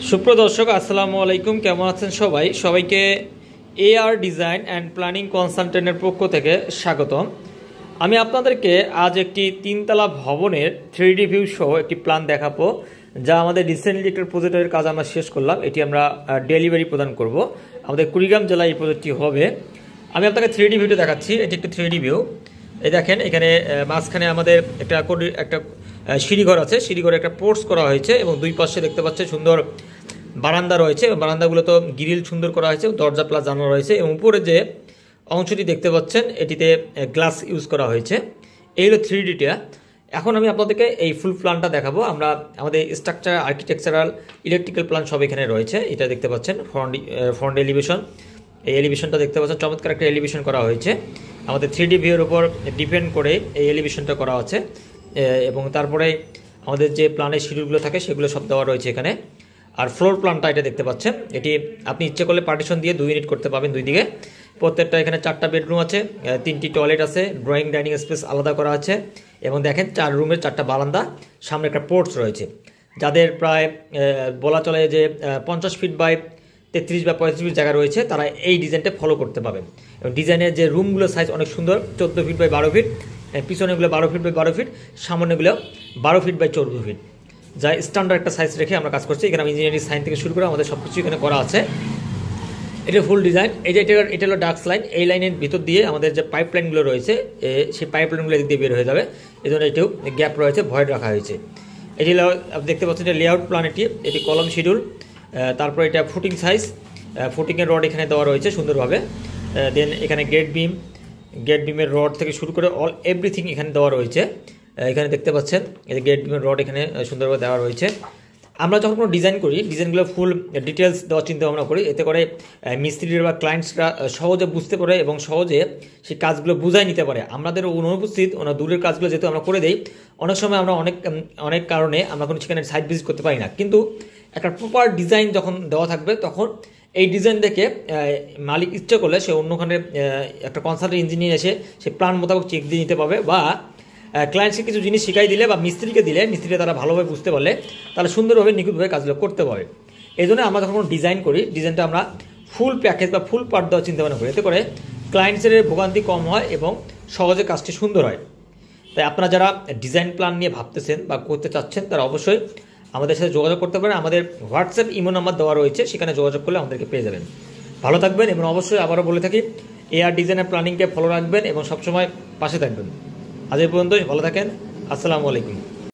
সুপ্রদর্শক আসসালামু আলাইকুম, কেমন আছেন সবাই? সবাইকে এআর ডিজাইন অ্যান্ড প্ল্যানিং কনসালটেন্টের পক্ষ থেকে স্বাগতম। আমি আপনাদেরকে আজ একটি তিনতলা ভবনের 3D ভিউ সহ একটি প্ল্যান দেখাবো, যা আমাদের রিসেন্টলি একটা প্রজেক্টের কাজ আমরা শেষ করলাম। এটি আমরা ডেলিভারি প্রদান করব। আমাদের কুড়িগ্রাম জেলায় এই প্রজেক্টটি হবে। আমি আপনাকে 3D ভিউটা দেখাচ্ছি। এটি একটি 3D ভিউ। এই দেখেন, এখানে মাঝখানে আমাদের একটা সিঁড়িঘর আছে। সিঁড়িঘরে একটা পোর্টস করা হয়েছে এবং দুই পাশে দেখতে পাচ্ছে সুন্দর বারান্দা রয়েছে। বারান্দাগুলো তো গ্রিল সুন্দর করা হয়েছে, দরজা প্লাস জানালা রয়েছে এবং উপরে যে অংশটি দেখতে পাচ্ছেন এটিতে গ্লাস ইউজ করা হয়েছে। এই হলো 3Dটা। এখন আমি আপনাদেরকে এই ফুল প্ল্যানটা দেখাবো। আমাদের স্ট্রাকচার, আর্কিটেকচারাল, ইলেকট্রিক্যাল প্ল্যান সব এখানে রয়েছে। এটা দেখতে পাচ্ছেন ফ্রন্ট এলিভেশন। এই এলিভেশনটা দেখতে পাচ্ছেন, চমৎকার একটা এলিভেশন করা হয়েছে। আমাদের 3D ভিউর উপর ডিপেন্ড করে এই এলিভেশনটা করা আছে এবং তারপরে আমাদের যে প্ল্যানের শিডিউলগুলো থাকে সেগুলো সব দেওয়া রয়েছে এখানে। আর ফ্লোর প্ল্যানটা এটা দেখতে পাচ্ছেন, এটি আপনি ইচ্ছে করলে পার্টিশন দিয়ে 2 ইউনিট করতে পারবেন দুই দিকে। প্রত্যেকটা এখানে 4টা বেডরুম আছে, 3টি টয়লেট আছে, ড্রয়িং ডাইনিং স্পেস আলাদা করা আছে এবং দেখেন 4 রুমের 4টা বারান্দা, সামনে একটা পোর্টস রয়েছে। যাদের প্রায় বলা চলে যে 50 ফিট বাই 33 বা 35 ফিট জায়গা রয়েছে, তারা এই ডিজাইনটা ফলো করতে পারবেন। এবং ডিজাইনের যে রুমগুলো সাইজ অনেক সুন্দর, 14 ফিট বাই 12 ফিট, পিছনেগুলো 12 ফিট বাই 12 ফিট, সামনেগুলো 12 ফিট বাই 14 ফিট, যা স্ট্যান্ডার্ড একটা সাইজ রেখে আমরা কাজ করছি। এখানে ইঞ্জিনিয়ারিং সাইন থেকে শুরু করে আমাদের সব কিছু এখানে করা আছে। এটা ফুল ডিজাইন। এই যে এটা হলো ডাক্স লাইন। এই লাইনের ভিতর দিয়ে আমাদের যে পাইপ লাইনগুলো রয়েছে, সেই পাইপ লাইনগুলো এদিক দিয়ে বের হয়ে যাবে। এই জন্য এটিও গ্যাপ রয়েছে, ভয়েড রাখা হয়েছে। এটি আপনি দেখতে পাচ্ছেন এটা লেআউট প্ল্যান। এটি কলম শিডিউল। তারপর এটা ফুটিং সাইজ, ফুটিংয়ের রড এখানে দেওয়া রয়েছে সুন্দরভাবে। দেন এখানে গেট বিমের রড থেকে শুরু করে এভরিথিং এখানে দেওয়া রয়েছে। এখানে দেখতে পাচ্ছেন এই গেট বিমের রড এখানে সুন্দরভাবে দেওয়া রয়েছে। আমরা যখন কোনো ডিজাইন করি, ডিজাইনগুলো ফুল ডিটেলস দেওয়ার চিন্তা ভাবনা করি। এতে করে মিস্ত্রিরা বা ক্লায়েন্টসরা সহজে বুঝতে পারে এবং সহজে সেই কাজগুলো বুঝাই নিতে পারে। আমাদের অনুপস্থিত দূরের কাজগুলো যেহেতু আমরা করে দেই, অনেক সময় আমরা অনেক কারণে আমরা কোনো সেখানে সাইট ভিজিট করতে পারি না। কিন্তু একটা প্রপার ডিজাইন যখন দেওয়া থাকবে, তখন এই ডিজাইন দেখে মালিক ইচ্ছে করলে সে অন্যখানে একটা কনসালটেন্ট ইঞ্জিনিয়ার এসে সে প্ল্যান মোতাবেক চেক দিয়ে নিতে পারবে, বা ক্লায়েন্টকে কিছু জিনিস শিখাই দিলে বা মিস্ত্রিকে দিলে, মিস্ত্রিরা তারা ভালোভাবে বুঝতে পারলে তাহলে সুন্দরভাবে নিখুঁতভাবে কাজগুলো করতে পারে। এই জন্য আমরা যখন ডিজাইন করি, ডিজাইনটা আমরা ফুল প্যাকেজ বা ফুল পার্ট দেওয়ার চিন্তা ভাবনা করি। এতে করে ক্লায়েন্টসের ভোগান্তি কম হয় এবং সহজে কাজটি সুন্দর হয়। তাই আপনারা যারা ডিজাইন প্ল্যান নিয়ে ভাবতেছেন বা করতে চাচ্ছেন, তারা অবশ্যই আমাদের সাথে যোগাযোগ করতে পারেন। আমাদের হোয়াটসঅ্যাপ ইমো নাম্বার দেওয়া রয়েছে, সেখানে যোগাযোগ করলে আমাদেরকে পেয়ে যাবেন। ভালো থাকবেন এবং অবশ্যই আবারও বলে থাকি, এআর ডিজাইনের প্ল্যানিংকে ফলো রাখবেন এবং সবসময় পাশে থাকবেন। আজ এই পর্যন্তই, ভালো থাকেন। আসসালামু আলাইকুম।